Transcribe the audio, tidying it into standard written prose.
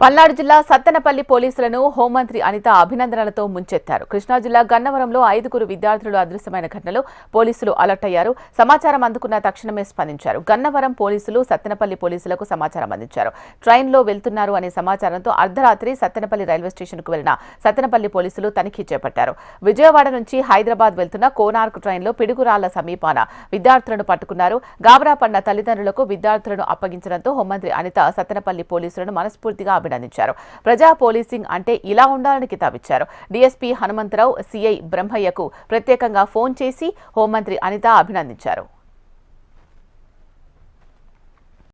పల్నాడు జిల్లా సత్తెనపల్లి పోలీసులను హోంమంత్రి అనిత అభినందనలతో ముంచెత్తారు. కృష్ణా జిల్లా గన్నవరంలో 5 విద్యార్థులు అదృశ్యమైన ఘటనలో పోలీసులు అలర్ట్ అయ్యారు. సమాచారం అందుకున్న తక్షణమే స్పందించారు. గన్నవరం పోలీసులు సత్తెనపల్లి పోలీసులకు సమాచారం అందించారు. ట్రైన్లో వెళ్తున్నారు అనే సమాచారంతో అర్ధరాత్రి సత్తెనపల్లి రైల్వే స్టేషన్కు వెళ్లిన సత్తెనపల్లి పోలీసులు తనిఖీ చేపట్టారు. విజయవాడ నుంచి హైదరాబాద్ వెళ్తున్న కోనార్క్ ట్రైన్లో పిడుగురాళ్ల సమీపాన విద్యార్థులను పట్టుకున్నారు. గాబరా పడిన తల్లిదండ్రులకు విద్యార్థులను అప్పగించడంతో హోంమంత్రి అనిత సత్తెనపల్లి పోలీసులను మనస్ఫూర్తిగా అభినందించారు. ప్రజా పోలీసింగ్ అంటే ఇలా ఉండాలని కితాబిచ్చారు. డీఎస్పీ హనుమంతరావు, సీఐ బ్రహ్మయ్యకు ప్రత్యేకంగా ఫోన్ చేసి హోంమంత్రి అనిత అభినందించారు.